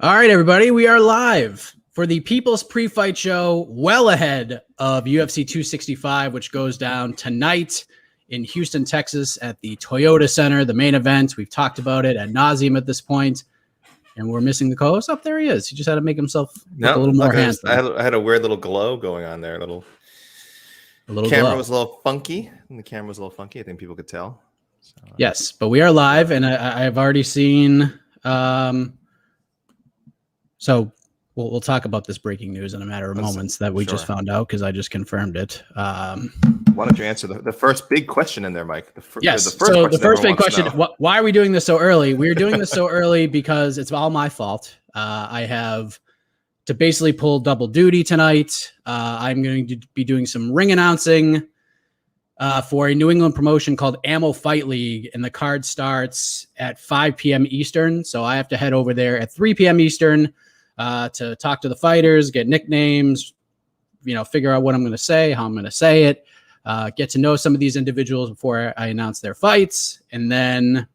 All right, everybody, we are live for the People's Pre-Fight Show, well ahead of UFC 265, which goes down tonight in Houston, Texas at the Toyota Center, the main event. We've talked about it ad nauseum at this point, and we're missing the co-host. Up there he is. He just had to make himself look a little more handsome. I had a weird little glow going on there. A little camera glow. Was a little funky. And the camera was a little funky. I think people could tell. So, yes, but we are live, and I've already seen... So we'll talk about this breaking news in a matter of moments that we just found out because I just confirmed it. Why don't you answer the first big question in there, Mike? The first big question, why are we doing this so early? We're doing this so early because it's all my fault. I have to basically pull double duty tonight. I'm going to be doing some ring announcing for a New England promotion called Ammo Fight League, and the card starts at 5 p.m. Eastern. So I have to head over there at 3 p.m. Eastern to talk to the fighters, get nicknames, figure out what I'm going to say, how I'm going to say it, get to know some of these individuals before I announce their fights. And then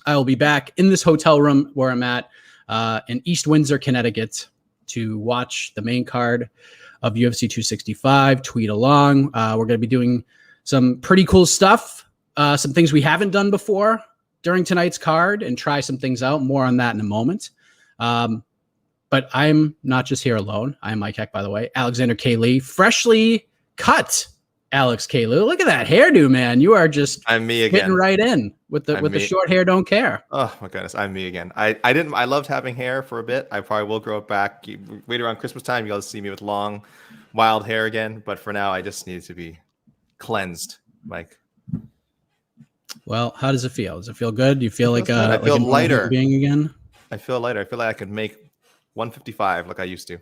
I will be back in this hotel room where I'm at in East Windsor, Connecticut, to watch the main card of UFC 265, tweet along. We're going to be doing some pretty cool stuff, some things we haven't done before during tonight's card, and try some things out. More on that in a moment. But I'm not just here alone. I'm Mike Heck, by the way. Alexander K. Lee, freshly cut Alex K. Lee. Look at that hairdo, man. You are just I'm me again. Fitting right in with the short hair. Don't care. Oh my goodness, I'm me again. I loved having hair for a bit. I probably will grow it back. Wait around Christmas time, you'll see me with long, wild hair again. But for now, I just need to be cleansed, Mike. Well, how does it feel? Does it feel good? Do you feel like I feel like lighter being again? I feel lighter. I feel like I could make 155 like I used to.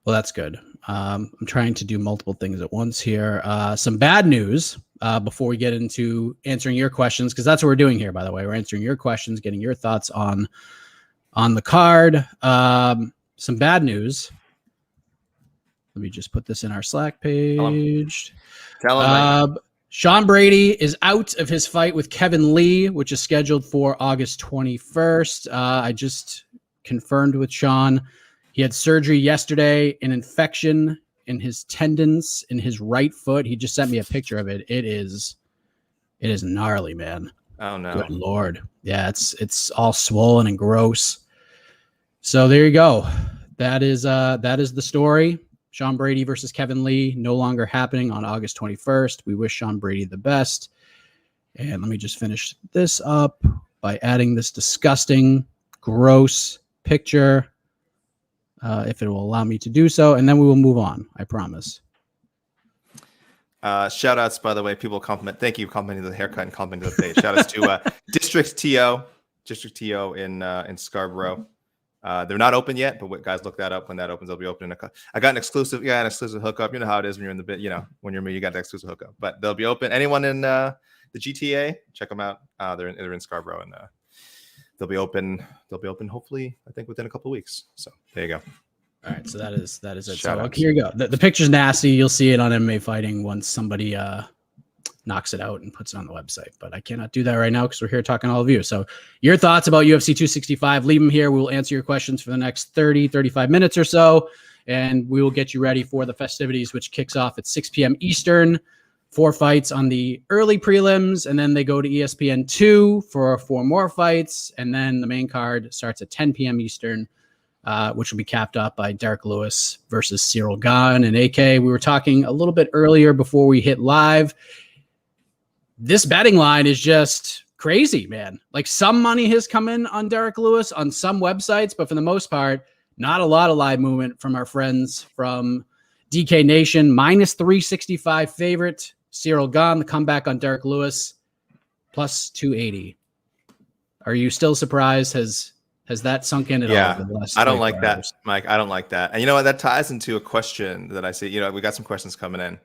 Well, that's good. I'm trying to do multiple things at once here. Some bad news before we get into answering your questions, because that's what we're doing here, by the way. We're answering your questions, getting your thoughts on the card. Some bad news. Let me just put this in our Slack page. Tell him. Sean Brady is out of his fight with Kevin Lee, which is scheduled for August 21st. I just confirmed with Sean. He had surgery yesterday, an infection in his tendons in his right foot. He just sent me a picture of it. It is gnarly, man. Oh no. Good Lord. Yeah, it's all swollen and gross. So there you go. That is the story. Sean Brady versus Kevin Lee, no longer happening on August 21st. We wish Sean Brady the best. And let me just finish this up by adding this disgusting, gross picture, if it will allow me to do so, and then we will move on. I promise. Shout outs, by the way, people compliment. Thank you, complimenting the haircut and complimenting the face. Shout outs to District TO in Scarborough. They're not open yet, but guys, look that up. When that opens, they'll be open. I got an exclusive hookup. You know how it is when you're in the bit. When you're me, you got the exclusive hookup. But they'll be open. Anyone in the GTA, check them out. They're in Scarborough, and they'll be open. Hopefully, I think within a couple of weeks. So there you go. All right, so that is it. So here you go. The picture's nasty. You'll see it on MMA Fighting once somebody knocks it out and puts it on the website. But I cannot do that right now because we're here talking to all of you. So your thoughts about UFC 265, leave them here. We will answer your questions for the next 35 minutes or so, and we will get you ready for the festivities, which kicks off at 6 p.m. Eastern. 4 fights on the early prelims, and then they go to ESPN2 for 4 more fights, and then the main card starts at 10 p.m. Eastern, which will be capped up by Derrick Lewis versus Ciryl Gane and AK. We were talking a little bit earlier before we hit live. This betting line is just crazy, man. Like, some money has come in on Derrick Lewis on some websites, but for the most part, not a lot of live movement from our friends from DK Nation. Minus 365 favorite. Ciryl Gane, the comeback on Derrick Lewis, plus 280. Are you still surprised? Has that sunk in at all? Yeah, I don't like that, Mike. I don't like that. And you know what? That ties into a question that I see. We got some questions coming in.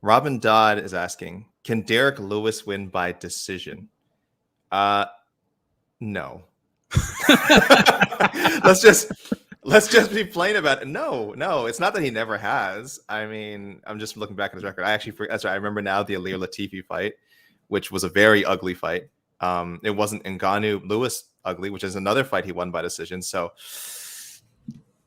Robin Dodd is asking, can Derrick Lewis win by decision? No. Let's just be plain about it. No, it's not that he never has. I mean, I'm just looking back at his record. I remember now the Alir Latifi fight, which was a very ugly fight. It wasn't Ngannou. Lewis ugly, which is another fight he won by decision. So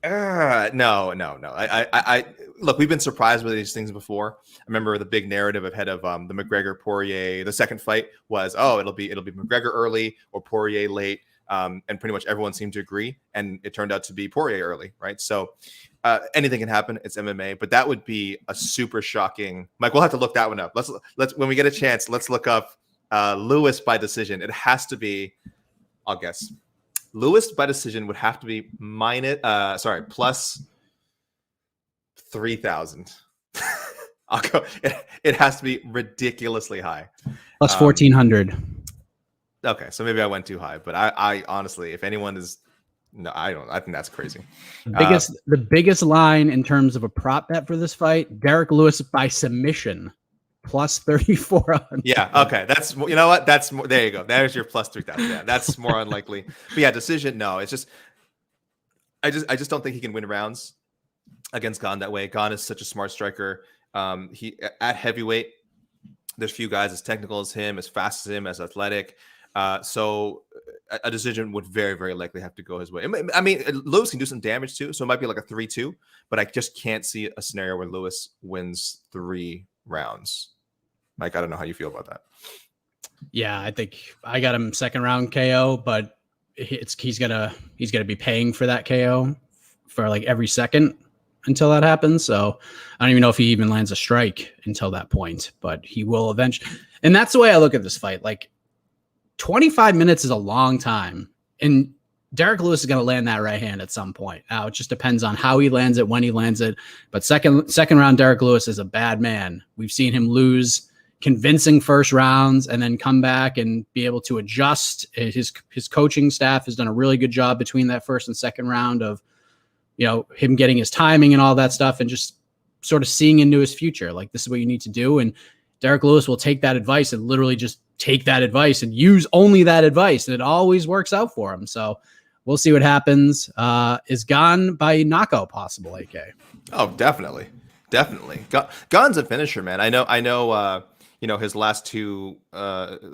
no. I look, we've been surprised with these things before. I remember the big narrative ahead of the McGregor Poirier. The second fight was, it'll be McGregor early or Poirier late. And pretty much everyone seemed to agree, and it turned out to be Poirier early, right? So anything can happen. It's MMA, but that would be a super shocking. Mike, we'll have to look that one up. Let's when we get a chance, let's look up Lewis by decision. It has to be, I'll guess, Lewis by decision would have to be plus 3,000. I'll go. It has to be ridiculously high. Plus 1,400. Okay, so maybe I went too high, but I honestly, if anyone is, no, I don't. I think that's crazy. The biggest line in terms of a prop bet for this fight: Derrick Lewis by submission, plus 3,400. Yeah. Okay. That's, you know what? That's more. There you go. There's your plus 3,000. Yeah, that's more unlikely. But yeah, decision. No, it's just, I just don't think he can win rounds against Gane that way. Gane is such a smart striker. He at heavyweight, there's few guys as technical as him, as fast as him, as athletic. So a decision would very, very likely have to go his way. I mean, Lewis can do some damage too, so it might be like a 3-2, but I just can't see a scenario where Lewis wins 3 rounds. Mike, I don't know how you feel about that. Yeah, I think I got him second round KO, but he's gonna be paying for that KO for like every second until that happens. So I don't even know if he even lands a strike until that point, but he will eventually. And that's the way I look at this fight. Like, 25 minutes is a long time, and Derrick Lewis is going to land that right hand at some point. Now it just depends on how he lands it, when he lands it. But second round, Derrick Lewis is a bad man. We've seen him lose convincing first rounds and then come back and be able to adjust. His coaching staff has done a really good job between that first and second round of, him getting his timing and all that stuff, and just sort of seeing into his future. Like, this is what you need to do. And Derrick Lewis will take that advice and literally just take that advice and use only that advice. And it always works out for him. So we'll see what happens. Is Gane by knockout possible, AK? Oh, definitely. Gane's a finisher, man. I know, his last 2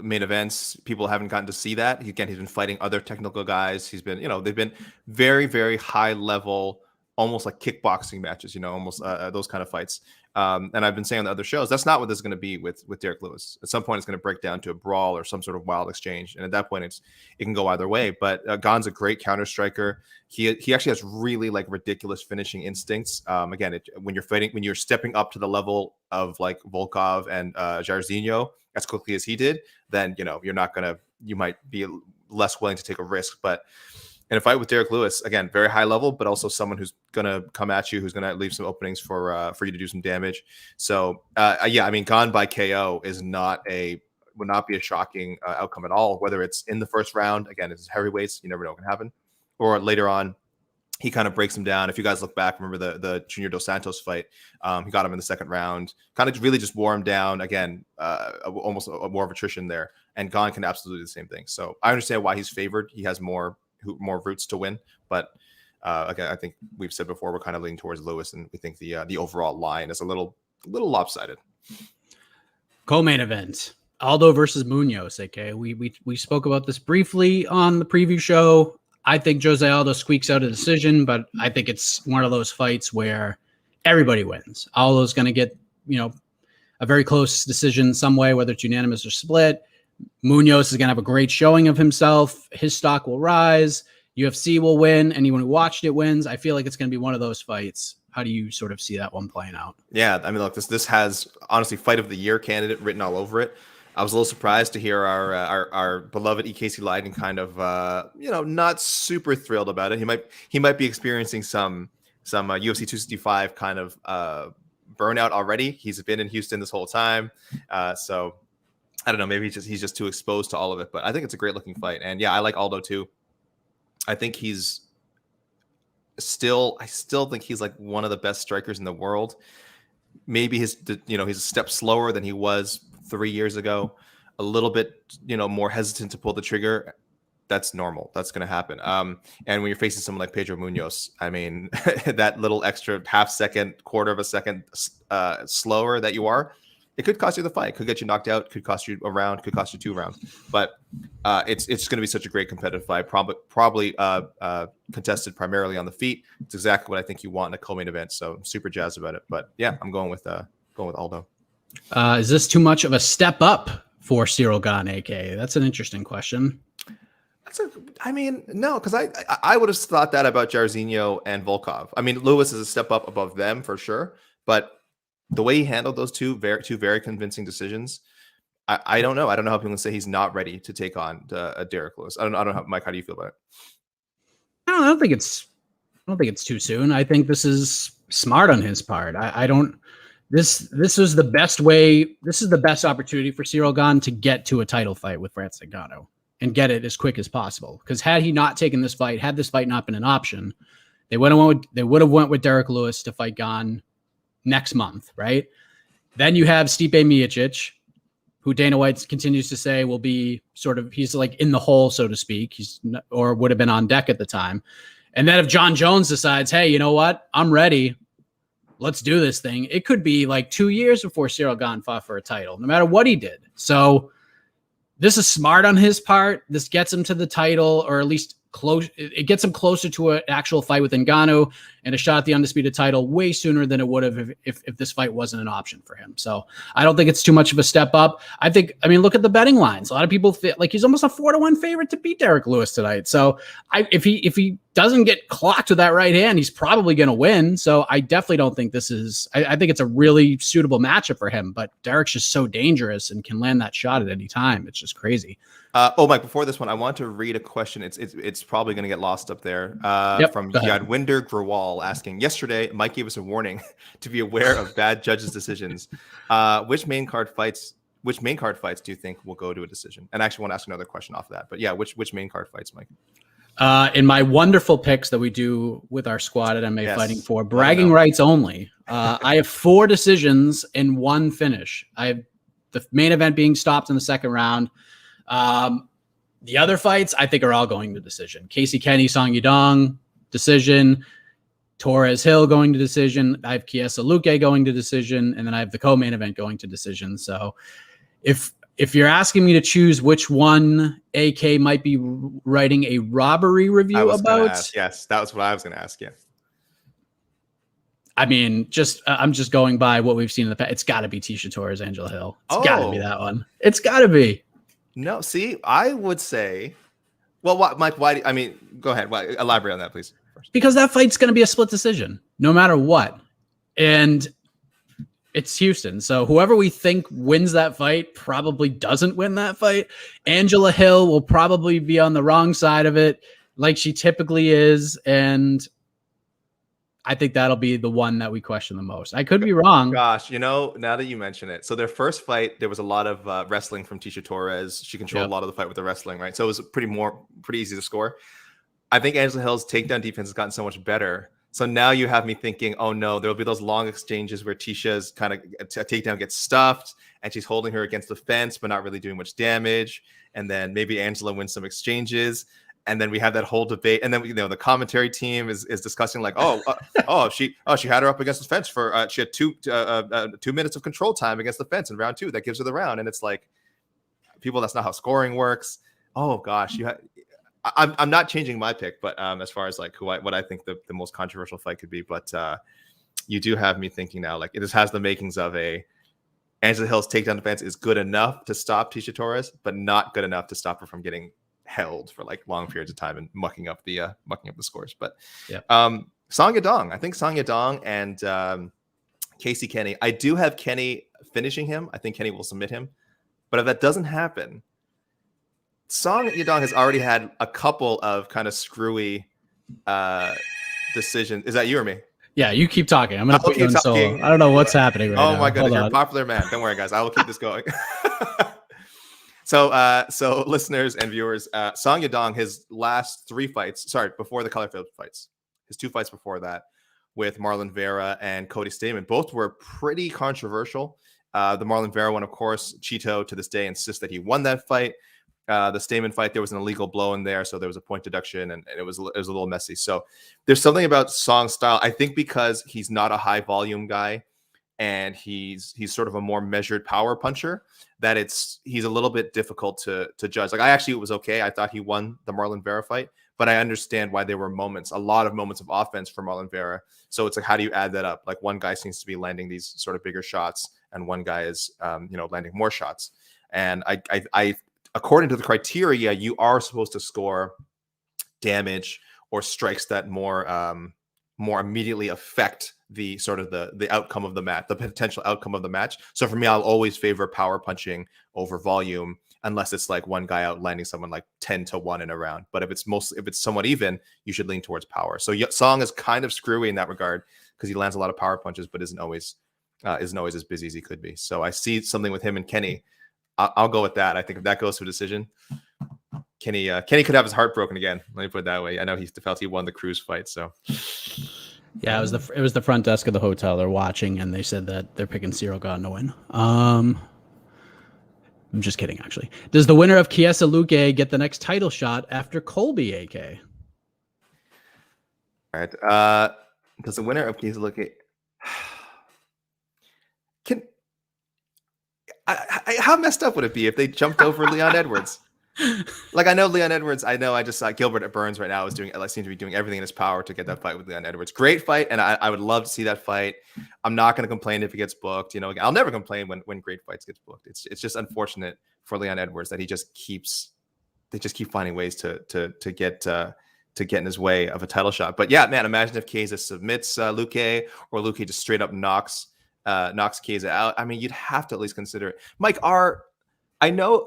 main events, people haven't gotten to see that. Again, he's been fighting other technical guys. He's been, they've been very, very high level, almost like kickboxing matches, almost those kind of fights. And I've been saying on the other shows, that's not what this is going to be with Derrick Lewis. At some point, it's going to break down to a brawl or some sort of wild exchange. And at that point, it can go either way. But Gane's a great counter striker. He actually has really like ridiculous finishing instincts. Again, when you're stepping up to the level of like Volkov and Jairzinho as quickly as he did, then, you might be less willing to take a risk. But in a fight with Derrick Lewis, again, very high level, but also someone who's going to come at you, who's going to leave some openings for you to do some damage. So, I mean, Gane by KO would not be a shocking outcome at all, whether it's in the first round. Again, it's heavyweights. You never know what can happen. Or later on, he kind of breaks him down. If you guys look back, remember the Junior Dos Santos fight, he got him in the second round, kind of really just wore him down. Again, almost a war of attrition there. And Gane can absolutely do the same thing. So I understand why he's favored. He has more routes to win, but again, I think we've said before, we're kind of leaning towards Lewis, and we think the overall line is a little lopsided. Co-main event: Aldo versus Munhoz. Okay, we spoke about this briefly on the preview show. I think Jose Aldo squeaks out a decision, but I think it's one of those fights where everybody wins. Aldo's going to get a very close decision some way, whether it's unanimous or split. Munhoz is going to have a great showing of himself. His stock will rise. UFC will win. Anyone who watched it wins. I feel like it's going to be one of those fights. How do you sort of see that one playing out? Yeah, I mean, look, this has honestly fight of the year candidate written all over it. I was a little surprised to hear our beloved EKC Leiden kind of not super thrilled about it. He might be experiencing some UFC 265 kind of burnout already. He's been in Houston this whole time, so I don't know. Maybe he's just too exposed to all of it. But I think it's a great looking fight, and yeah, I like Aldo too. I think I still think he's like one of the best strikers in the world. Maybe he's a step slower than he was 3 years ago, a little bit, more hesitant to pull the trigger. That's normal. That's going to happen. And when you're facing someone like Pedro Munhoz, I mean, that little extra half second, quarter of a second slower that you are, It could cost you the fight, could get you knocked out, could cost you a round, could cost you 2 rounds. But it's going to be such a great competitive fight, probably contested primarily on the feet. It's exactly what I think you want in a co-main event. So I'm super jazzed about it. But yeah, I'm going with Aldo. Is this too much of a step up for Ciryl Gane, AK? That's an interesting question. No, because I would have thought that about Jairzinho and Volkov. I mean, Lewis is a step up above them for sure, but the way he handled those two very convincing decisions, I don't know. I don't know how people can say he's not ready to take on Derrick Lewis. I don't know, Mike. How do you feel about it? I don't think it's too soon. I think this is smart on his part. This is the best way. This is the best opportunity for Ciryl Gane to get to a title fight with Francis Ngannou and get it as quick as possible. Because had he not taken this fight, had this fight not been an option, they would have went with Derrick Lewis to fight Gane next month, right? Then you have Stipe Miocic, who Dana White continues to say will be he's like in the hole, so to speak. Or would have been on deck at the time. And then if John Jones decides, hey, you know what? I'm ready. Let's do this thing. It could be like 2 years before Ciryl Gane fought for a title, no matter what he did. So this is smart on his part. This gets him to the title, or at least close. It gets him closer to an actual fight with Ngannou and a shot at the undisputed title way sooner than it would have if this fight wasn't an option for him. So I don't think it's too much of a step up. I mean, look at the betting lines. A lot of people feel like he's almost a 4-1 favorite to beat Derrick Lewis tonight. So if he doesn't get clocked with that right hand, he's probably going to win. So I definitely don't think this is. I think it's a really suitable matchup for him. But Derrick's just so dangerous and can land that shot at any time. It's just crazy. Mike, before this one, I want to read a question. It's probably going to get lost up there from Yadwinder Grawal asking, yesterday, Mike gave us a warning to be aware of bad judges' decisions. Which main card fights do you think will go to a decision? And I actually want to ask another question off of that. But yeah, which main card fights, Mike? In my wonderful picks that we do with our squad at MMA Fighting for, bragging rights only, I have 4 decisions and 1 finish. I have the main event being stopped in the second round. The other fights I think are all going to decision. Casey Kenny, Song Yadong, decision. Torres Hill going to decision. I have Chiesa Luque going to decision, and then I have the co-main event going to decision. So if you're asking me to choose which one AK might be writing a robbery review about, yes, that was what I was going to ask you. I mean, I'm just going by what we've seen in the past. It's got to be Tisha Torres, Angela Hill. It's got to be that one. It's got to be. No, see, I would say, well, Mike, why? Go ahead. Elaborate on that, please. First. Because that fight's going to be a split decision, no matter what. And it's Houston. So whoever we think wins that fight probably doesn't win that fight. Angela Hill will probably be on the wrong side of it, like she typically is. And I think that'll be the one that we question the most. I could be wrong. Gosh, now that you mention it. So their first fight, there was a lot of wrestling from Tisha Torres. She controlled a lot of the fight with the wrestling, right? So it was pretty easy to score. I think Angela Hill's takedown defense has gotten so much better. So now you have me thinking, oh no, there'll be those long exchanges where Tisha's kind of a takedown gets stuffed and she's holding her against the fence, but not really doing much damage. And then maybe Angela wins some exchanges. And then we have that whole debate, and then the commentary team is discussing like, she had her up against the fence for she had 2 minutes of control time against the fence in round 2. That gives her the round, and it's like, people, that's not how scoring works. Oh gosh, I'm not changing my pick, but as far as like what I think the most controversial fight could be, but you do have me thinking now, like, this has the makings of Angela Hill's takedown defense is good enough to stop Tisha Torres, but not good enough to stop her from getting held for like long periods of time and mucking up the scores. But Song Yadong, I think Song Yadong and Casey Kenny. I do have Kenny finishing him. I think Kenny will submit him. But if that doesn't happen, Song Yadong has already had a couple of kind of screwy decisions. Is that you or me? Yeah, you keep talking. I'm going to put you on solo. I don't know what's happening right now. Oh my goodness, you're a popular man. Don't worry, guys. I will keep this going. So listeners and viewers, Song Yadong, his last 3 fights, before the Colorfield fights, his 2 fights before that with Marlon Vera and Cody Stamann, both were pretty controversial. The Marlon Vera one, of course, Cheeto to this day insists that he won that fight. The Stamann fight, there was an illegal blow in there, so there was a point deduction, and it was a little messy. So there's something about Song's style. I think because he's not a high volume guy, and he's sort of a more measured power puncher, that he's a little bit difficult to judge. Like, it was okay. I thought he won the Marlon Vera fight, but I understand why there were a lot of moments of offense for Marlon Vera. So it's like, how do you add that up? Like, one guy seems to be landing these sort of bigger shots, and one guy is landing more shots. And I according to the criteria, you are supposed to score damage or strikes that more immediately affect the sort of the outcome of the match, the potential outcome of the match. So for me, I'll always favor power punching over volume, unless it's like one guy out landing someone like 10-1 in a round. But if it's somewhat even, you should lean towards power. So Song is kind of screwy in that regard, because he lands a lot of power punches, but isn't always as busy as he could be. So I see something with him and Kenny. I'll go with that. I think if that goes to a decision, Kenny could have his heart broken again. Let me put it that way. I know he felt he won the Cruz fight. So yeah, it was the front desk of the hotel. They're watching, and they said that they're picking Ciryl Gane to win. I'm just kidding, actually. Does the winner of Chiesa Luque get the next title shot after Colby, AK? All right. Does the winner of Chiesa Luque how messed up would it be if they jumped over Leon Edwards? Like, I know Leon Edwards. I just saw Gilbert Burns right now seems to be doing everything in his power to get that fight with Leon Edwards. Great fight, and I would love to see that fight. I'm not going to complain if it gets booked. I'll never complain when great fights get booked. It's just unfortunate for Leon Edwards that they just keep finding ways to get in his way of a title shot. But yeah, man, imagine if Chiesa submits Luque, or Luque just straight up knocks Chiesa out. I mean, you'd have to at least consider it. Mike, I know.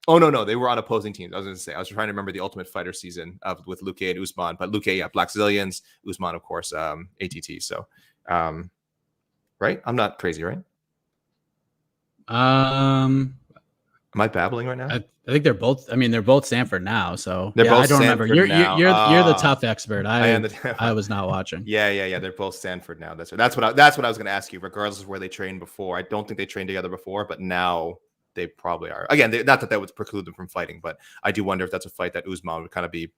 Oh no, they were on opposing teams. I was trying to remember the Ultimate Fighter season with Luque and Usman, but Luque, yeah, Black Zillions, Usman, of course, ATT. So, right? I'm not crazy, right? Am I babbling right now? I think they're both. I mean, they're both Stanford now. So they're both I don't Stanford remember. now. You're the tough expert. I was not watching. Yeah. They're both Stanford now. That's what I was going to ask you. Regardless of where they trained before, I don't think they trained together before, but now they probably are. Again, not that would preclude them from fighting, but I do wonder if that's a fight that Usman would kind of be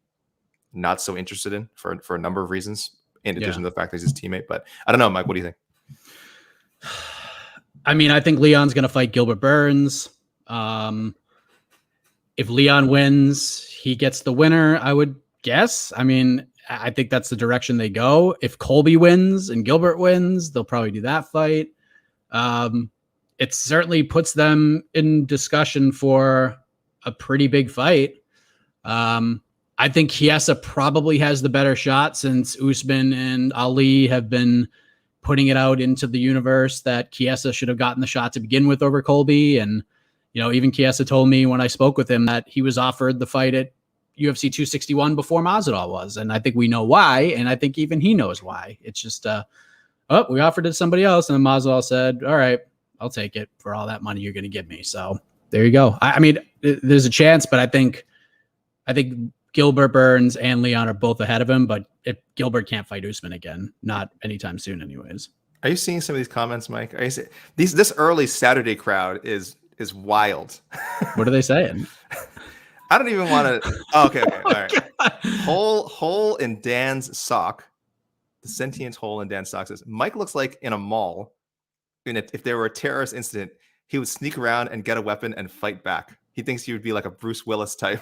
not so interested in for a number of reasons, in addition to the fact that he's his teammate. But I don't know, Mike. What do you think? I mean, I think Leon's going to fight Gilbert Burns. If Leon wins, he gets the winner, I would guess. I mean, I think that's the direction they go. If Colby wins and Gilbert wins, they'll probably do that fight. It certainly puts them in discussion for a pretty big fight. I think Chiesa probably has the better shot, since Usman and Ali have been putting it out into the universe that Chiesa should have gotten the shot to begin with over Colby. And, even Chiesa told me when I spoke with him that he was offered the fight at UFC 261 before Masvidal was. And I think we know why. And I think even he knows why. It's just, we offered it to somebody else. And then Masvidal said, all right, I'll take it for all that money you're going to give me. So there you go. I mean, there's a chance, but I think Gilbert Burns and Leon are both ahead of him. But if Gilbert can't fight Usman again, not anytime soon, anyways. Are you seeing some of these comments, Mike? Are you seeing this early Saturday crowd is wild. What are they saying? I don't even want to. Oh, okay. All right. Hole in Dan's sock. The sentient hole in Dan's sock says Mike looks like in a mall. And if there were a terrorist incident, he would sneak around and get a weapon and fight back. He thinks he would be like a Bruce Willis type.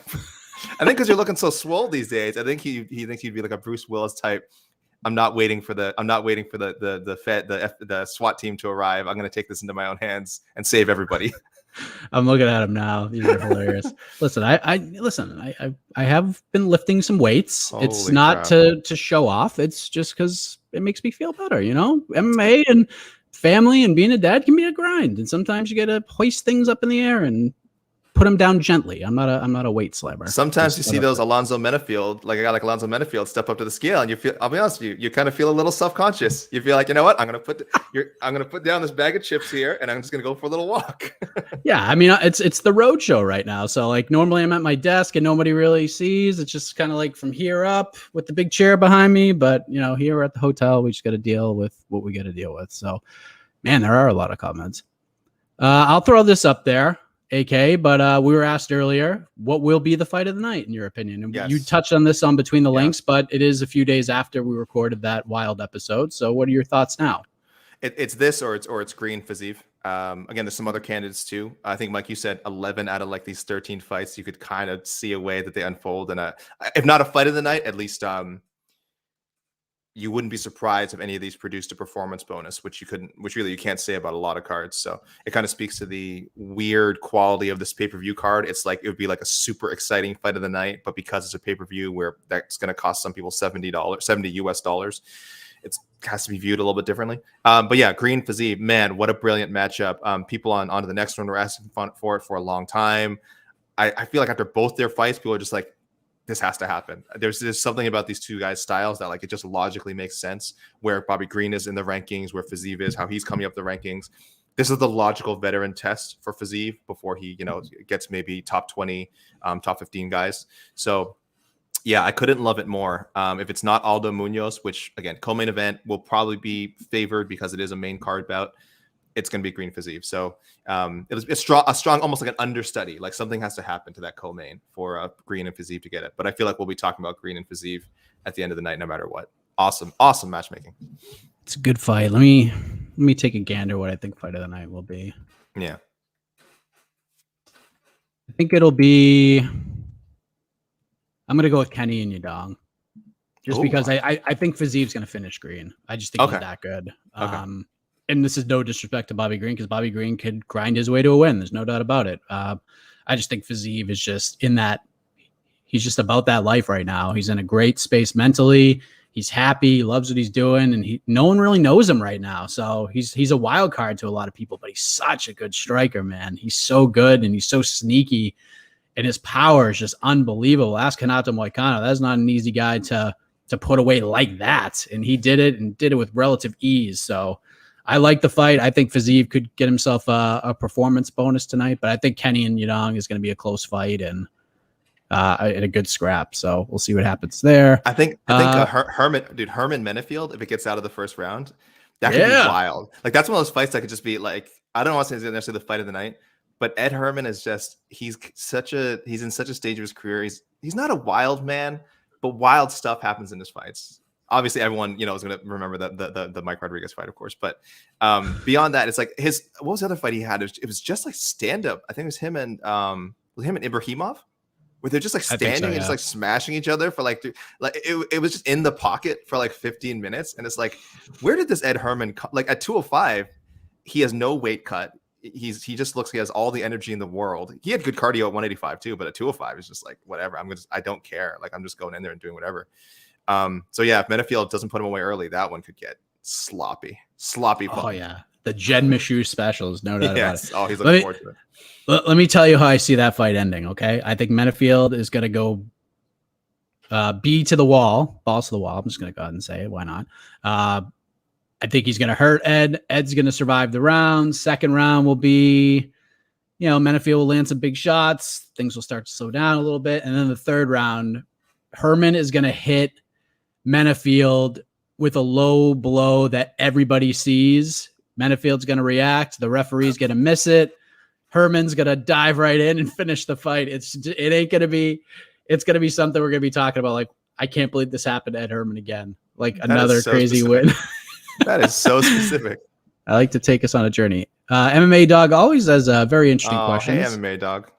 I think because you're looking so swole these days, I think he thinks you'd be like a Bruce Willis type. I'm not waiting for the SWAT team to arrive. I'm going to take this into my own hands and save everybody. I'm looking at him now. These are hilarious. Listen, I have been lifting some weights. Holy it's not crap. to show off. It's just because it makes me feel better. MMA and family and being a dad can be a grind, and sometimes you got to hoist things up in the air and put them down gently. I'm not a weight slammer. Sometimes you see those Alonzo Menafield, like a guy like Alonzo Menafield, step up to the scale, and you feel. I'll be honest with you, you kind of feel a little self-conscious. You feel like, you know what? I'm gonna put down this bag of chips here, and I'm just gonna go for a little walk. Yeah, I mean, it's the road show right now. So like normally I'm at my desk and nobody really sees. It's just kind of like from here up with the big chair behind me. But here we're at the hotel. We just got to deal with what we got to deal with. So, man, there are a lot of comments. I'll throw this up there. AK, but we were asked earlier, what will be the fight of the night, in your opinion? And you touched on this on Between the Links, but it is a few days after we recorded that wild episode. So what are your thoughts now? It's this or it's Green Fazeev. Again, there's some other candidates too. I think, Mike, you said 11 out of like these 13 fights, you could kind of see a way that they unfold, and if not a fight of the night, at least you wouldn't be surprised if any of these produced a performance bonus, which really you can't say about a lot of cards. So it kind of speaks to the weird quality of this pay-per-view card. It's like it would be like a super exciting fight of the night, but because it's a pay-per-view where that's going to cost some people $70 US, it has to be viewed a little bit differently. But yeah, Green Fazeev, man, what a brilliant matchup. People on to the next one were asking for it for a long time. I feel like after both their fights, people are just like, this has to happen. There's something about these two guys' styles that like it just logically makes sense. Where Bobby Green is in the rankings, where Fazeev is, how he's coming up the rankings. This is the logical veteran test for Fazeev before he, gets maybe top 20, top 15 guys. So yeah, I couldn't love it more. If it's not Aldo Munhoz, which again, co-main event will probably be favored because it is a main card bout, it's going to be Green Fazeev. So it was a strong, almost like an understudy. Like something has to happen to that co-main for Green and Fazeev to get it. But I feel like we'll be talking about Green and Fazeev at the end of the night, no matter what. Awesome matchmaking. It's a good fight. Let me take a gander what I think fight of the night will be. Yeah, I think it'll be. I'm gonna go with Kenny and Yadong, just because I think Fazeev's gonna finish Green. I just think he's that good. Okay. And this is no disrespect to Bobby Green, because Bobby Green could grind his way to a win. There's no doubt about it. I just think Fazeev is just he's just about that life right now. He's in a great space mentally. He's happy. He loves what he's doing, and no one really knows him right now. So he's a wild card to a lot of people, but he's such a good striker, man. He's so good, and he's so sneaky, and his power is just unbelievable. Ask Renato Moicano. That's not an easy guy to put away like that, and he did it with relative ease. So I like the fight. I think Fazeev could get himself a performance bonus tonight, but I think Kenny and Yadong is going to be a close fight and a good scrap. So we'll see what happens there. I think Herman Menefield, if it gets out of the first round, that could be wild. Like that's one of those fights that could just be like, I don't want to say necessarily the fight of the night, but Ed Herman is just he's in such a stage of his career. He's not a wild man, but wild stuff happens in his fights. Obviously, everyone is going to remember the Mike Rodriguez fight, of course. But beyond that, it's like what was the other fight he had? It was just like stand up. I think it was him and Ibrahimov, where they're just like standing and just like smashing each other for like it was just in the pocket for like 15 minutes, and it's like, where did this Ed Herman like at 205? He has no weight cut. He just looks. He has all the energy in the world. He had good cardio at 185 too, but at 205 is just like whatever. I don't care. Like I'm just going in there and doing whatever. So yeah, if Menefield doesn't put him away early, that one could get sloppy fun. Oh yeah, the Jed Mishu specials, no doubt about it. Oh, he's looking forward to it. Let me tell you how I see that fight ending. Okay, I think Menefield is going to go B to the wall, balls to the wall. I'm just going to go ahead and say it. Why not? I think he's going to hurt Ed. Ed's going to survive the round. Second round will be, Menefield will land some big shots. Things will start to slow down a little bit, and then the third round, Herman is going to hit Menefield with a low blow that everybody sees. Menefield's going to react. The referee's going to miss it. Herman's going to dive right in and finish the fight. It's going to be something we're going to be talking about. Like, I can't believe this happened to Ed Herman again. Like another crazy win. That is so specific. I like to take us on a journey. MMA Dog always has a very interesting question. Hey, MMA Dog.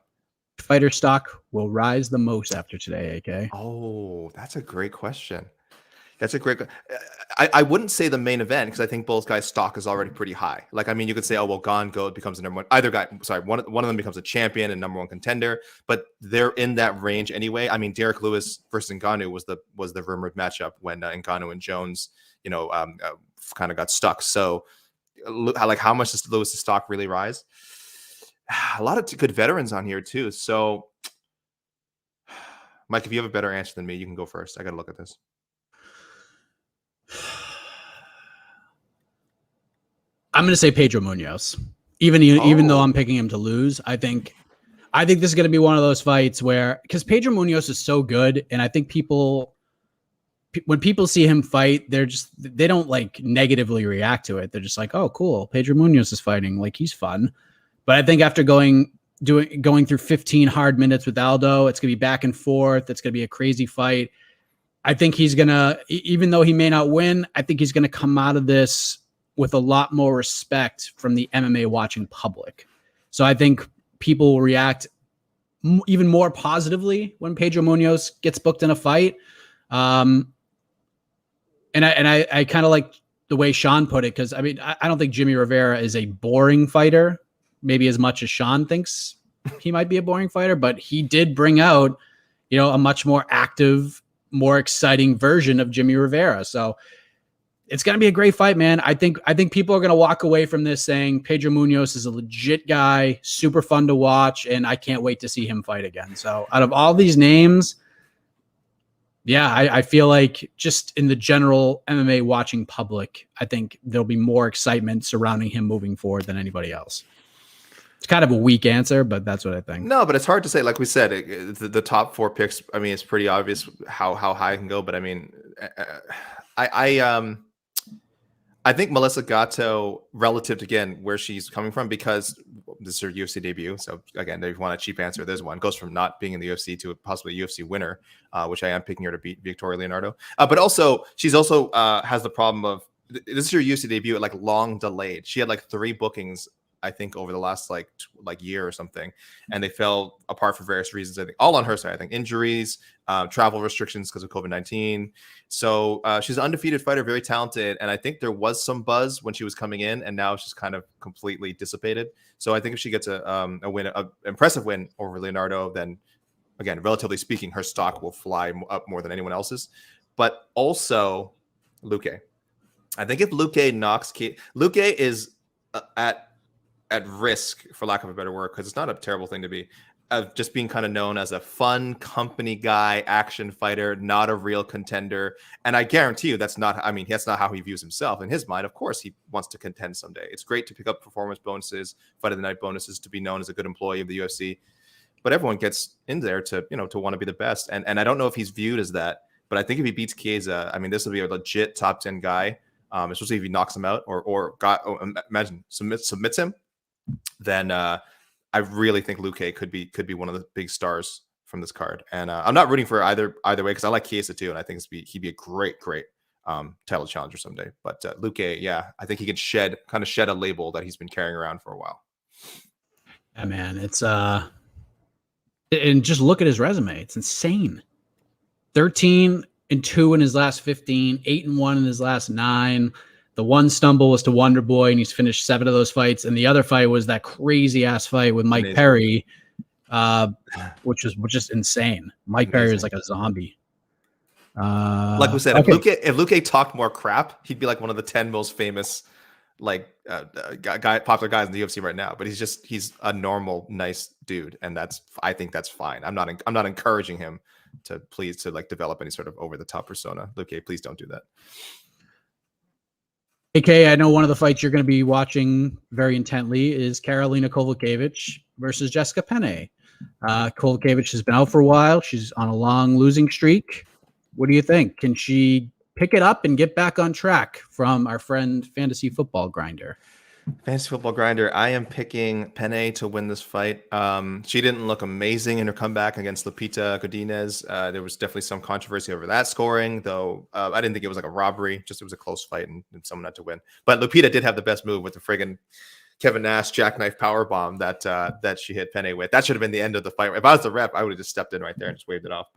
Fighter stock will rise the most after today, AK? Oh, that's a great question. I wouldn't say the main event, because I think both guys' stock is already pretty high. Like, I mean, you could say, Gane becomes the number one. Either guy, sorry, one of them becomes a champion and number one contender, but they're in that range anyway. I mean, Derrick Lewis versus Ngannou was the rumored matchup when Ngannou and Jones, kind of got stuck. So, like, how much does Lewis's stock really rise? A lot of good veterans on here too. So, Mike, if you have a better answer than me, you can go first. I got to look at this. I'm going to say Pedro Munhoz. Even though I'm picking him to lose, I think this is going to be one of those fights where, because Pedro Munhoz is so good, and I think when people see him fight, they don't like negatively react to it. They're just like, oh, cool, Pedro Munhoz is fighting, like he's fun. But I think after going through 15 hard minutes with Aldo, it's going to be back and forth. It's going to be a crazy fight. I think he's going to, even though he may not win, I think he's going to come out of this with a lot more respect from the MMA watching public. So I think people will react even more positively when Pedro Munhoz gets booked in a fight. And I kind of like the way Sean put it, because I mean, I don't think Jimmy Rivera is a boring fighter, maybe as much as Sean thinks he might be a boring fighter, but he did bring out, a much more active, more exciting version of Jimmy Rivera. So it's going to be a great fight, man. I think people are going to walk away from this saying Pedro Munhoz is a legit guy, super fun to watch, and I can't wait to see him fight again. So out of all these names, yeah, I feel like just in the general MMA watching public, I think there'll be more excitement surrounding him moving forward than anybody else. It's kind of a weak answer, but that's what I think. No, but it's hard to say. Like we said, the top 4 picks, I mean, it's pretty obvious how high it can go. But I mean, I think Melissa Gatto, relative to, again, where she's coming from, because this is her UFC debut. So again, if you want a cheap answer, there's one. Goes from not being in the UFC to possibly a UFC winner, which I am picking her to beat Victoria Leonardo. But also, she's also has the problem of, this is her UFC debut, like long delayed. She had like 3 bookings, I think, over the last like year or something, and they fell apart for various reasons. I think all on her side. I think injuries, travel restrictions because of COVID-19. So she's an undefeated fighter, very talented, and I think there was some buzz when she was coming in, and now she's kind of completely dissipated. So I think if she gets a win, an impressive win over Leonardo, then again, relatively speaking, her stock will fly up more than anyone else's. But also Luque. I think if Luque knocks Luque is at risk, for lack of a better word, because it's not a terrible thing to be, of just being kind of known as a fun company guy, action fighter, not a real contender. And I guarantee you that's not how he views himself. In his mind, of course, he wants to contend someday. It's great to pick up performance bonuses, fight of the night bonuses, to be known as a good employee of the UFC. But everyone gets in there to want to be the best. And I don't know if he's viewed as that, but I think if he beats Chiesa, I mean, this will be a legit top 10 guy, especially if he knocks him out or imagine submits him. Then I really think Luque could be one of the big stars from this card. And I'm not rooting for either way, because I like Chiesa too, and I think he'd be a great title challenger someday. But Luque, yeah, I think he can shed a label that he's been carrying around for a while. Yeah, man, it's and just look at his resume; it's insane. 13-2 in his last 15, 8-1 in his last 9. The one stumble was to Wonder Boy, and he's finished 7 of those fights. And the other fight was that crazy ass fight with Mike Perry, which was just insane. Mike Perry is like a zombie. Like we said, okay. if Luque talked more crap, he'd be like one of the 10 most famous popular guys in the UFC right now. But he's a normal, nice dude, and I think that's fine. I'm not encouraging him to develop any sort of over the top persona. Luque, please don't do that. AK, I know one of the fights you're going to be watching very intently is Karolina Kowalkiewicz versus Jessica Penne. Kowalkiewicz has been out for a while. She's on a long losing streak. What do you think? Can she pick it up and get back on track from our friend Fantasy Football Grinder? Fantasy Football Grinder, I am picking Penne to win this fight. She didn't look amazing in her comeback against Lupita Godinez. There was definitely some controversy over that scoring, though I didn't think it was like a robbery. Just it was a close fight and someone had to win. But Lupita did have the best move with the friggin' Kevin Nash jackknife powerbomb that she hit Penne with. That should have been the end of the fight. If I was the rep, I would have just stepped in right there and just waved it off.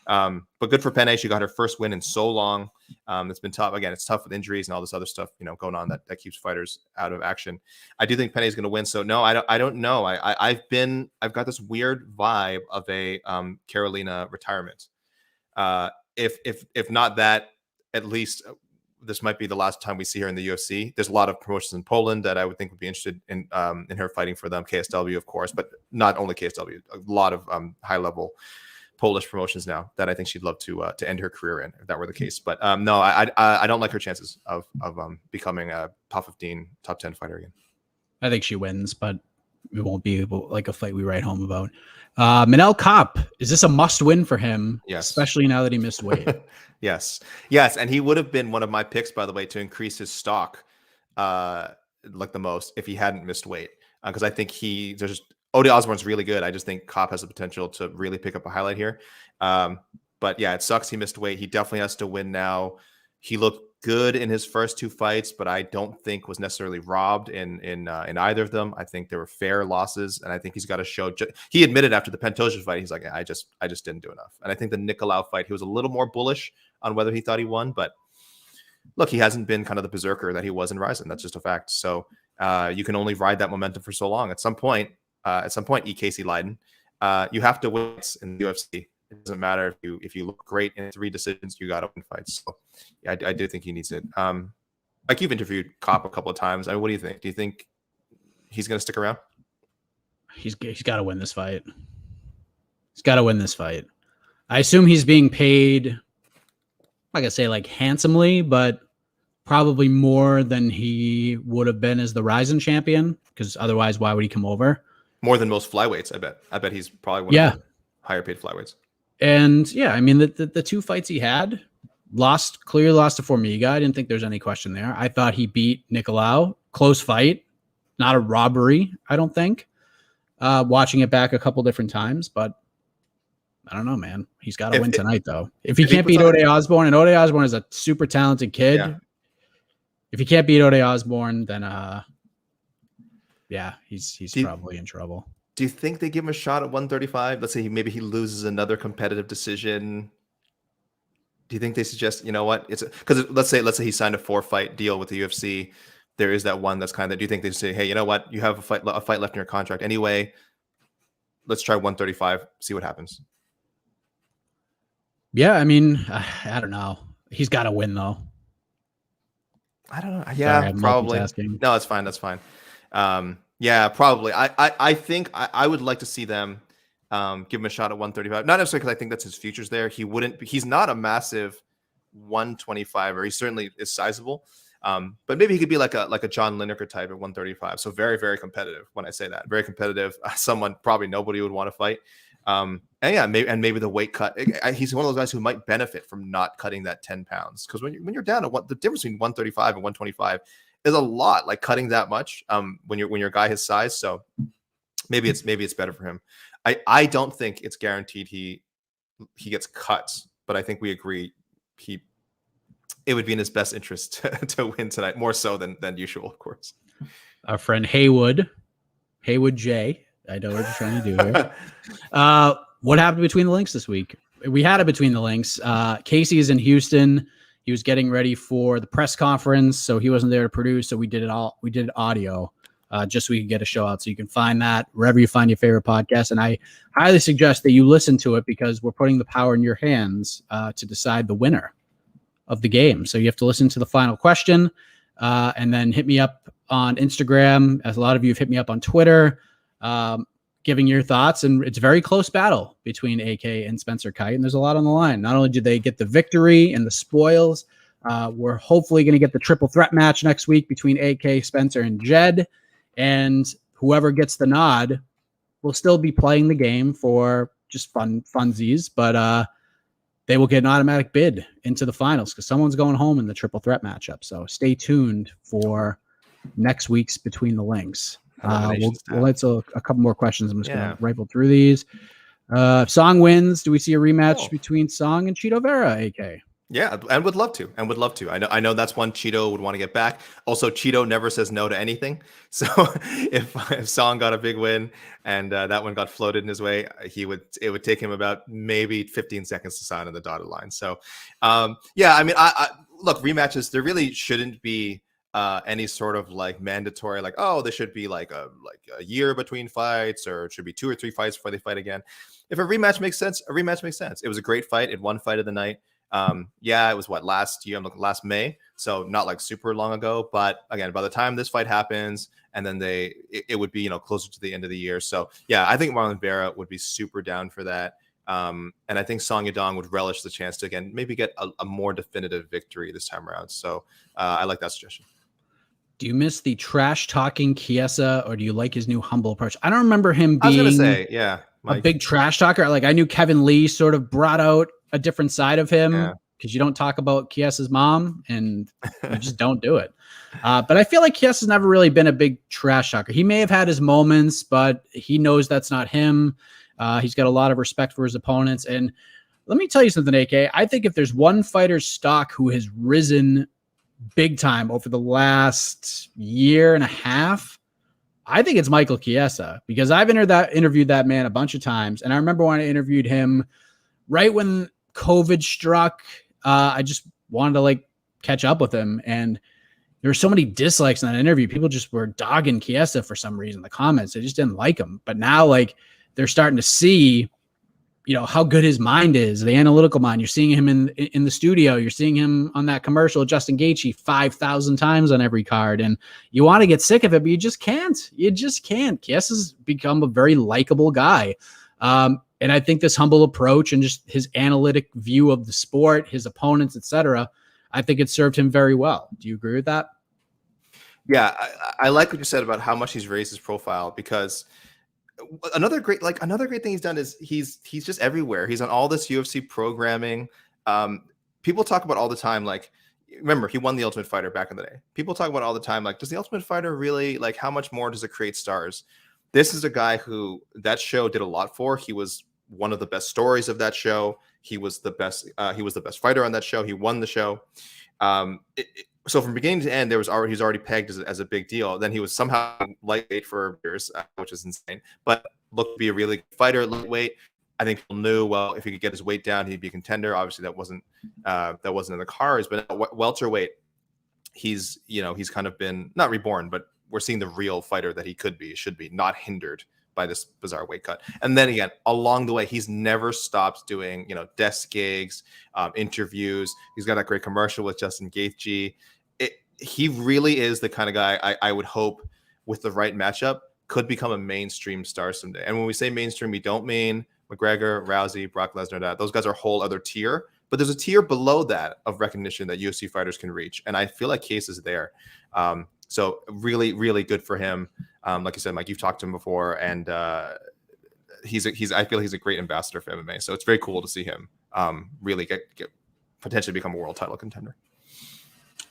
But good for Penne. She got her first win in so long. It's been tough. Again, it's tough with injuries and all this other stuff, going on that keeps fighters out of action. I do think Penne is going to win. So no, I don't know. I've got this weird vibe of a Karolina retirement. If not that, at least this might be the last time we see her in the UFC. There's a lot of promotions in Poland that I would think would be interested in her fighting for them. KSW, of course, but not only KSW. A lot of high level Polish promotions now that I think she'd love to end her career in, if that were the case. But no, I don't like her chances of becoming a top 15, top 10 fighter again. I think she wins, but it won't be like a fight we write home about. Manel Kape, is this a must win for him? Yes. Especially now that he missed weight. Yes. And he would have been one of my picks, by the way, to increase his stock the most if he hadn't missed weight. Because I think Odie Osborne's really good. I just think Kape has the potential to really pick up a highlight here. But yeah, it sucks he missed weight. He definitely has to win now. He looked good in his first 2 fights, but I don't think was necessarily robbed in either of them. I think there were fair losses, and I think he's got to show. He admitted after the Pantoja fight, he's like, I just didn't do enough. And I think the Nicolau fight, he was a little more bullish on whether he thought he won, but look, he hasn't been kind of the berserker that he was in Ryzen. That's just a fact. So you can only ride that momentum for so long. At some point, E. Casey Leiden, you have to win in the UFC. It doesn't matter if you look great in 3 decisions, you got to win fights. So yeah, I do think he needs it. Like you've interviewed Kape a couple of times. I mean, what do you think? Do you think he's going to stick around? He's got to win this fight. He's got to win this fight. I assume he's being paid, like I say, like handsomely, but probably more than he would have been as the Ryzen champion. Because otherwise, why would he come over? More than most flyweights, I bet. I bet he's probably one of the higher paid flyweights. And yeah, I mean, the 2 fights he had, clearly lost to Formiga. I didn't think there's any question there. I thought he beat Nicolau. Close fight. Not a robbery, I don't think. Watching it back a couple different times, but I don't know, man. He's got to win tonight, though. If he can't beat Ode Osborne, and Ode Osborne is a super talented kid. If he can't beat Ode Osborne, then he's probably in trouble. Do you think they give him a shot at 135? Let's say maybe he loses another competitive decision. Do you think they suggest, you know what? It's because let's say he signed a 4-fight deal with the UFC. There is that one that's kind of. Do you think they say, hey, you know what? You have a fight left in your contract anyway. Let's try 135. See what happens. Yeah, I mean, I don't know. He's got to win though. I don't know. Yeah, sorry, probably. No, it's fine. That's fine. Yeah, probably. I think I would like to see them give him a shot at 135. Not necessarily because I think that's his future's there. He's not a massive 125, or he certainly is sizable. But maybe he could be like a John Lineker type at 135. So very, very competitive. When I say that, very competitive. Someone probably nobody would want to fight. And yeah, maybe the weight cut. He's one of those guys who might benefit from not cutting that 10 pounds, because when you're down to the difference between 135 and 125 is a lot. Like cutting that much when you're a guy his size. So maybe it's better for him. I don't think it's guaranteed he gets cuts, but I think we agree it would be in his best interest to win tonight, more so than usual, of course. Our friend Haywood J. I know what you're trying to do here. What happened between the links this week? We had it between the links. Casey is in Houston. He was getting ready for the press conference, so he wasn't there to produce. So we did it all. We did audio, just so we could get a show out. So you can find that wherever you find your favorite podcast. And I highly suggest that you listen to it, because we're putting the power in your hands to decide the winner of the game. So you have to listen to the final question, and then hit me up on Instagram, as a lot of you have hit me up on Twitter, giving your thoughts. And it's a very close battle between AK and Spencer Kite, and there's a lot on the line. Not only did they get the victory and the spoils, we're hopefully going to get the triple threat match next week between AK, Spencer, and Jed. And whoever gets the nod will still be playing the game for just funsies, but they will get an automatic bid into the finals, because someone's going home in the triple threat matchup. So stay tuned for next week's Between the Links. We'll answer a couple more questions. I'm just going to rifle through these. If Song wins, do we see a rematch between Song and Chito Vera, AK? Yeah, and would love to. I know that's one Chito would want to get back. Also, Chito never says no to anything. So if Song got a big win and that one got floated in his way, it would take him about maybe 15 seconds to sign on the dotted line. So yeah, I mean, I look, rematches, there really shouldn't be any sort of like mandatory, like, oh, there should be like a year between fights, or it should be 2 or 3 fights before they fight again. If a rematch makes sense, a rematch makes sense. It was a great fight. It won fight of the night. Yeah, it was last year? I'm looking last May, so not like super long ago. But again, by the time this fight happens, and then it would be closer to the end of the year. So yeah, I think Marlon Vera would be super down for that. And I think Song Yadong would relish the chance to again maybe get a more definitive victory this time around. So I like that suggestion. Do you miss the trash talking Chiesa, or do you like his new humble approach? I don't remember him being I was gonna say, yeah, a big trash talker. Like I knew Kevin Lee sort of brought out a different side of him, because you don't talk about Chiesa's mom, and you just don't do it. But I feel like Chiesa's never really been a big trash talker. He may have had his moments, but he knows that's not him. He's got a lot of respect for his opponents. And let me tell you something, AK. I think if there's one fighter's stock who has risen big time over the last year and a half, I think it's Michael Chiesa, because I've interviewed that man a bunch of times. And I remember when I interviewed him right when COVID struck, I just wanted to like catch up with him. And there were so many dislikes in that interview. People just were dogging Chiesa for some reason. The comments, they just didn't like him. But now like they're starting to see, how good his mind is, the analytical mind. You're seeing him in the studio. You're seeing him on that commercial with Justin Gaethje 5,000 times on every card. And you want to get sick of it, but you just can't. You just can't. Chiesa's become a very likable guy. And I think this humble approach and just his analytic view of the sport, his opponents, etc., I think it served him very well. Do you agree with that? Yeah, I like what you said about how much he's raised his profile, because another great thing he's done is he's just everywhere. He's on all this UFC programming. People talk about all the time, like, remember, he won the Ultimate Fighter back in the day. People talk about all the time, like, does the Ultimate Fighter really, like, how much more does it create stars? This is a guy who that show did a lot for. He was one of the best stories of that show. He was the best. He was the best fighter on that show. He won the show. So from beginning to end, he's already pegged as a big deal. Then he was somehow lightweight for years, which is insane. But looked to be a really good fighter, lightweight. I think people knew, well, if he could get his weight down, he'd be a contender. Obviously, that wasn't in the cards. But welterweight, he's kind of been not reborn, but we're seeing the real fighter that he should be, not hindered by this bizarre weight cut. And then again, along the way, he's never stopped doing, desk gigs, interviews. He's got that great commercial with Justin Gaethje. He really is the kind of guy I would hope, with the right matchup, could become a mainstream star someday. And when we say mainstream, we don't mean McGregor, Rousey, Brock Lesnar. Those guys are a whole other tier. But there's a tier below that of recognition that UFC fighters can reach. And I feel like Case is there. So really, really good for him. Like you said, Mike, you've talked to him before, and I feel he's a great ambassador for MMA. So it's very cool to see him really get potentially become a world title contender.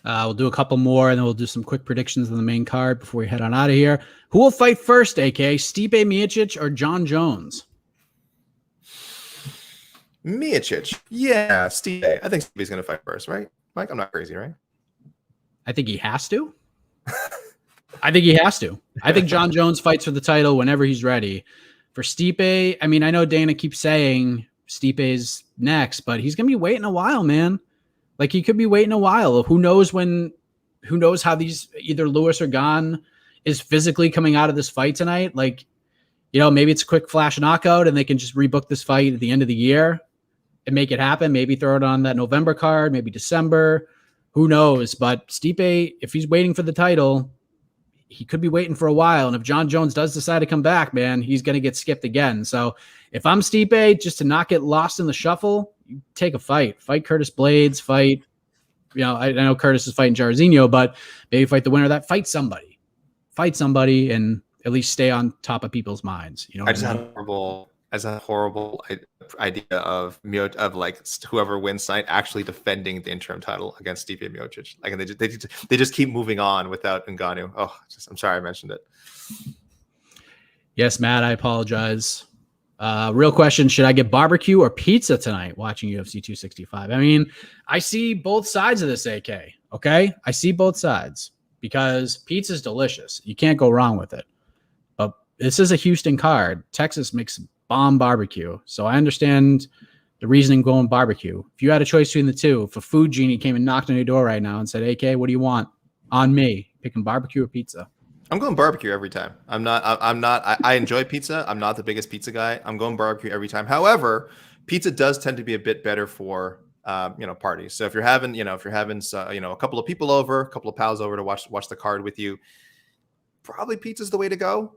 We'll do a couple more, and then we'll do some quick predictions on the main card before we head on out of here. Who will fight first, AK? Stipe Miocic or John Jones? Miocic. Yeah, Stipe. I think Stipe's going to fight first, right? Mike, I'm not crazy, right? I think he has to. I think John Jones fights for the title whenever he's ready. For Stipe, I mean, I know Dana keeps saying Stipe's next, but he's going to be waiting a while, man. Like, he could be waiting a while. Who knows how these, either Lewis or Gane is physically coming out of this fight tonight. Like, maybe it's a quick flash knockout and they can just rebook this fight at the end of the year and make it happen. Maybe throw it on that November card, maybe December. Who knows? But Stipe, if he's waiting for the title, he could be waiting for a while. And if John Jones does decide to come back, man, he's going to get skipped again. So if I'm Stipe, just to not get lost in the shuffle, you take a fight Curtis Blades, I know Curtis is fighting Jairzinho, but maybe fight the winner of that, fight somebody and at least stay on top of people's minds. I just had a horrible idea of like whoever wins tonight actually defending the interim title against Stipe Miocic. Like, and they just keep moving on without Ngannou. Oh, I'm sorry I mentioned it. Yes, Matt, I apologize. Real question, should I get barbecue or pizza tonight watching UFC 265? I mean, I see both sides of this, AK, okay? I see both sides because pizza's delicious. You can't go wrong with it. But this is a Houston card. Texas makes bomb barbecue. So I understand the reasoning going barbecue. If you had a choice between the two, if a food genie came and knocked on your door right now and said, AK, what do you want? On me, picking barbecue or pizza? I'm going barbecue every time. I enjoy pizza. I'm not the biggest pizza guy. I'm going barbecue every time. However, pizza does tend to be a bit better for, parties. So if you're having a couple of people over, a couple of pals over to watch the card with you, probably pizza's the way to go.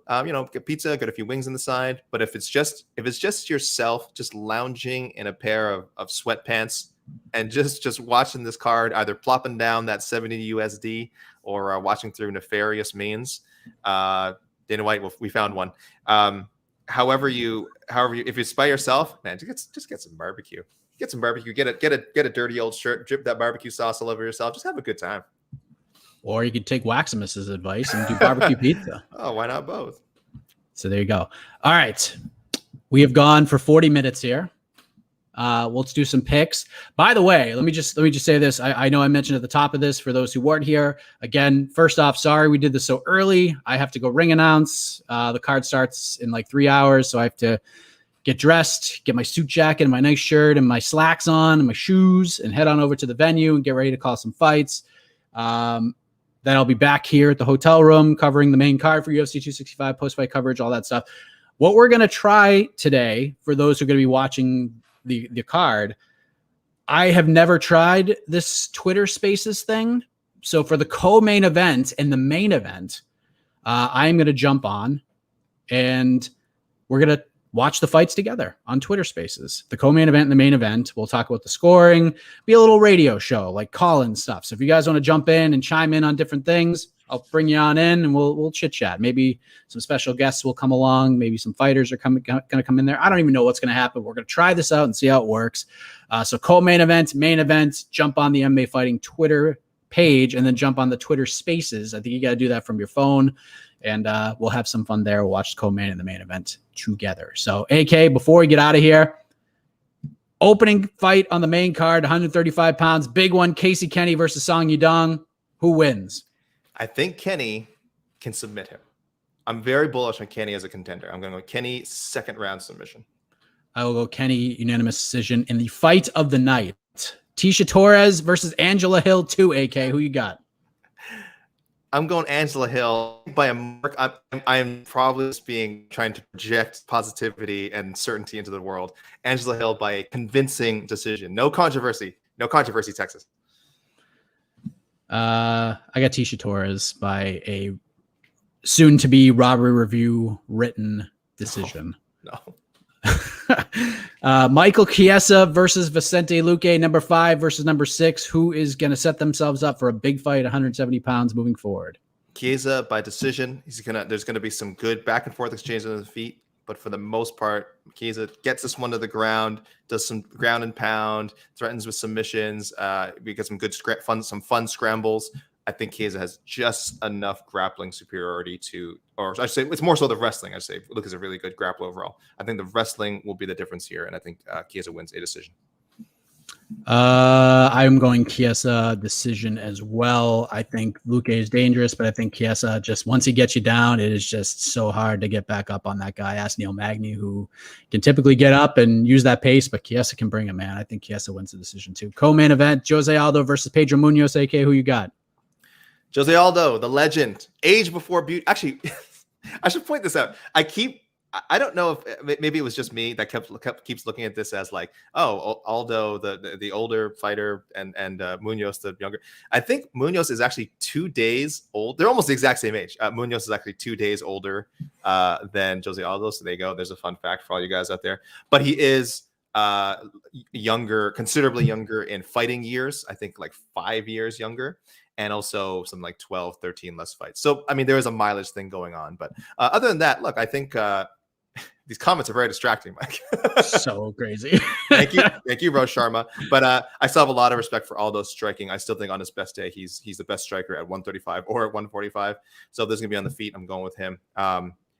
Get pizza, get a few wings on the side. But if it's just yourself, just lounging in a pair of sweatpants and just watching this card, either plopping down that 70 USD or watching through nefarious means. Dana White, we found one. However, if it's by yourself, man, just get some barbecue. Get some barbecue. Get a dirty old shirt. Drip that barbecue sauce all over yourself. Just have a good time. Or you could take Waximus's advice and do barbecue pizza. Oh, why not both? So there you go. All right, we have gone for 40 minutes here. Let's do some picks. By the way, let me just say this. I know I mentioned at the top of this for those who weren't here. Again, first off, sorry we did this so early. I have to go ring announce. The card starts in like 3 hours, so I have to get dressed, get my suit jacket and my nice shirt and my slacks on and my shoes, and head on over to the venue and get ready to call some fights. Then I'll be back here at the hotel room covering the main card for UFC 265, post-fight coverage, all that stuff. What we're going to try today, for those who are going to be watching the card, I have never tried this Twitter Spaces thing. So for the co-main event and the main event, I'm going to jump on and we're going to watch the fights together on Twitter Spaces. The co-main event and the main event. We'll talk about the scoring, be a little radio show, like call-in stuff. So if you guys want to jump in and chime in on different things, I'll bring you on in and we'll chit chat. Maybe some special guests will come along. Maybe some fighters are going to come in there. I don't even know what's going to happen. We're going to try this out and see how it works. So co-main event, main event, jump on the MMA Fighting Twitter page and then jump on the Twitter Spaces. I think you got to do that from your phone, and we'll have some fun there. We'll watch the co-main and the main event together. So AK, before we get out of here, opening fight on the main card, 135 pounds, big one, Casey Kenny versus Song Yudong. Who wins? I think Kenny can submit him. I'm very bullish on Kenny as a contender. I'm going to go Kenny second round submission. I will go Kenny unanimous decision in the fight of the night. Tisha Torres versus Angela Hill 2, AK. Who you got? I'm going Angela Hill by a mark. I'm probably just trying to project positivity and certainty into the world. Angela Hill by a convincing decision. No controversy. No controversy, Texas. I got Tisha Torres by a soon-to-be robbery review written decision. No. Michael Chiesa versus Vicente Luque, number 5 versus number 6. Who is going to set themselves up for a big fight, 170 pounds moving forward? Chiesa by decision. There's going to be some good back and forth exchange on the feet, but for the most part, Chiesa gets this one to the ground, does some ground and pound, threatens with submissions. We get some good fun scrambles. I think Chiesa has just enough grappling superiority or I should say, it's more so the wrestling. I say Luke is a really good grappler overall. I think the wrestling will be the difference here, and I think Chiesa wins a decision. I'm going Chiesa decision as well. I think Luque is dangerous, but I think Chiesa, just once he gets you down, it is just so hard to get back up on that guy. Ask Neil Magny, who can typically get up and use that pace, but Chiesa can bring him, man. I think Chiesa wins the decision too. Co-main event, Jose Aldo versus Pedro Munhoz. AK, who you got? Jose Aldo, the legend, age before beauty. Actually, I should point this out. I don't know if maybe it was just me that keeps looking at this as like, oh, Aldo, the older fighter, and Munhoz, the younger. I think Munhoz is actually 2 days old. They're almost the exact same age. Munhoz is actually 2 days older than Jose Aldo. So there you go. There's a fun fact for all you guys out there. But he is younger, considerably younger in fighting years. I think like 5 years younger. And also some like 12, 13 less fights. So, I mean, there is a mileage thing going on. But other than that, look, I think these comments are very distracting, Mike. So crazy. Thank you, Rose Sharma. But I still have a lot of respect for Aldo's striking. I still think on his best day, he's the best striker at 135 or at 145. So if there's going to be on the feet, I'm going with him.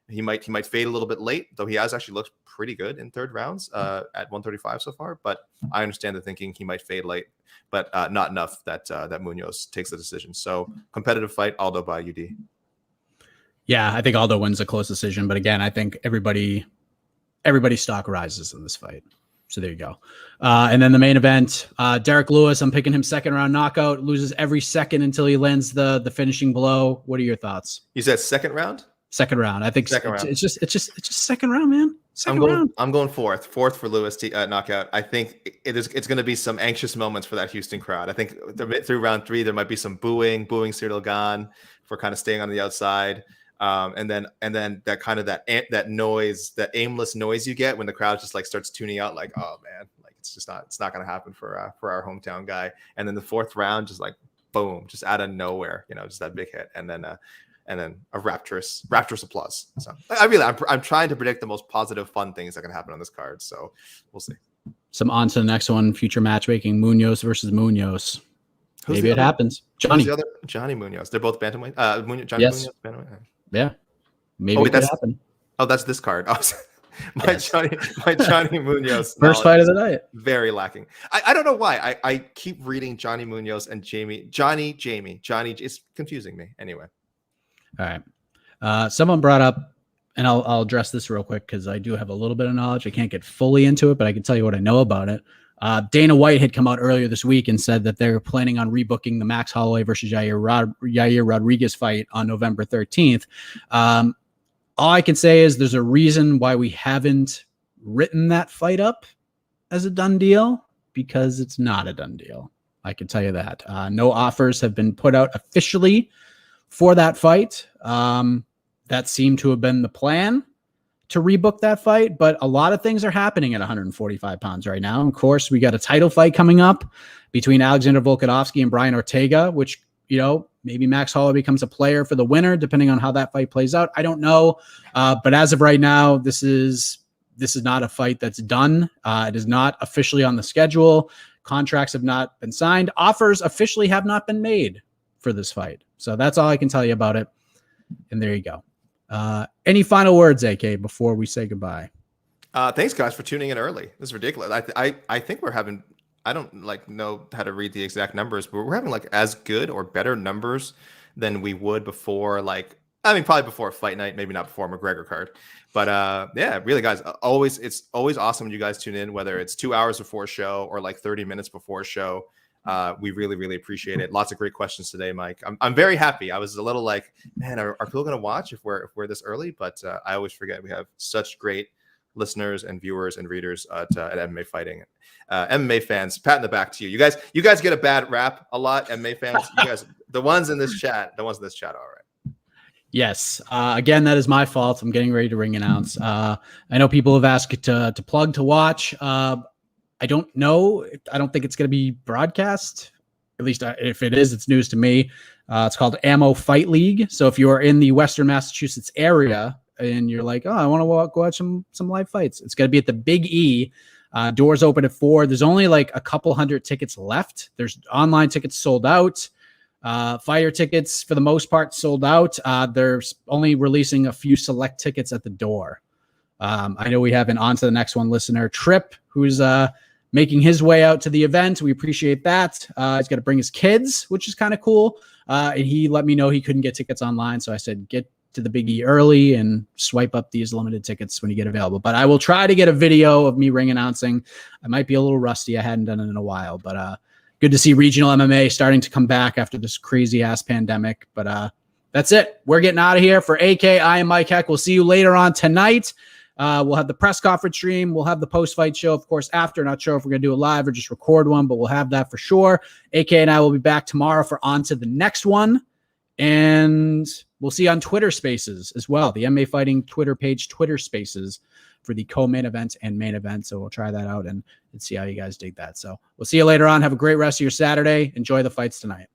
He might fade a little bit late, though he has actually looked pretty good in third rounds at 135 so far. But I understand the thinking he might fade late, but not enough that Munhoz takes the decision. So competitive fight, Aldo by UD. Yeah, I think Aldo wins a close decision. But again, I think everybody's stock rises in this fight. So there you go. And then the main event, Derrick Lewis, I'm picking him second round knockout, loses every second until he lands the finishing blow. What are your thoughts? You said second round? Second round. I think it's just second round, man. I'm going fourth for Lewis knockout. I think it's going to be some anxious moments for that Houston crowd. I think through round 3 there might be some booing Ciryl Gane for kind of staying on the outside, and then that kind of that noise, that aimless noise you get when the crowd just like starts tuning out, like, oh man, like it's not going to happen for our hometown guy. And then the fourth round, just like boom, just out of nowhere, just that big hit, and then a rapturous applause. So I'm trying to predict the most positive, fun things that can happen on this card. So we'll see. Some on to the next one. Future matchmaking: Munhoz versus Munhoz. Maybe it happens. Johnny Munhoz. They're both bantamweight. Johnny yes. Munhoz, bantamweight. Yeah. Maybe it could happen. Oh, that's this card. my Johnny Munhoz First fight of the night. Very lacking. I don't know why. I keep reading Johnny Munhoz and Johnny. It's confusing me. Anyway. All right. Someone brought up, and I'll address this real quick because I do have a little bit of knowledge. I can't get fully into it, but I can tell you what I know about it. Dana White had come out earlier this week and said that they're planning on rebooking the Max Holloway versus Yair Rodriguez fight on November 13th. All I can say is there's a reason why we haven't written that fight up as a done deal, because it's not a done deal. I can tell you that. No offers have been put out officially for that fight. That seemed to have been the plan, to rebook that fight, but a lot of things are happening at 145 pounds right now. Of course, we got a title fight coming up between Alexander Volkanovski and Brian Ortega, which, maybe Max Holloway becomes a player for the winner, depending on how that fight plays out. I don't know. But as of right now, this is not a fight that's done. It is not officially on the schedule. Contracts have not been signed. Offers officially have not been made for this fight. So that's all I can tell you about it. And there you go. Any final words, AK, before we say goodbye? Thanks, guys, for tuning in early. This is ridiculous. I think we're having, I don't know how to read the exact numbers, but we're having as good or better numbers than we would before. Probably before Fight Night, maybe not before McGregor card. But yeah, really, guys, it's always awesome when you guys tune in, whether it's 2 hours before a show or 30 minutes before a show. We really, really appreciate it. Lots of great questions today, Mike. I'm very happy. I was a little man, are people going to watch if we're this early? But I always forget we have such great listeners and viewers and readers at MMA Fighting. MMA fans, pat in the back to you. You guys get a bad rap a lot. MMA fans, you guys, the ones in this chat, all right. Yes. Again, that is my fault. I'm getting ready to ring announce. I know people have asked to plug to watch. I don't know. I don't think it's going to be broadcast. At least if it is, it's news to me. It's called Ammo Fight League. So if you are in the Western Massachusetts area and you're like, I want to go watch some live fights, it's going to be at the Big E. Doors open at 4. There's only a couple hundred tickets left. There's online tickets sold out. Fighter tickets, for the most part, sold out. They're only releasing a few select tickets at the door. I know we have an On to the Next One listener, Trip, who's making his way out to the event. We appreciate that. He's got to bring his kids, which is kind of cool. And he let me know he couldn't get tickets online. So I said, get to the Big E early and swipe up these limited tickets when you get available. But I will try to get a video of me ring announcing. I might be a little rusty. I hadn't done it in a while, but good to see regional MMA starting to come back after this crazy ass pandemic. But that's it. We're getting out of here. For AK, I am Mike Heck. We'll see you later on tonight. We'll have the press conference stream. We'll have the post-fight show, of course, after. Not sure if we're going to do it live or just record one, but we'll have that for sure. AK and I will be back tomorrow for On to the Next One. And we'll see you on Twitter Spaces as well. The MMA Fighting Twitter page, Twitter Spaces, for the co-main event and main event. So we'll try that out and see how you guys dig that. So we'll see you later on. Have a great rest of your Saturday. Enjoy the fights tonight.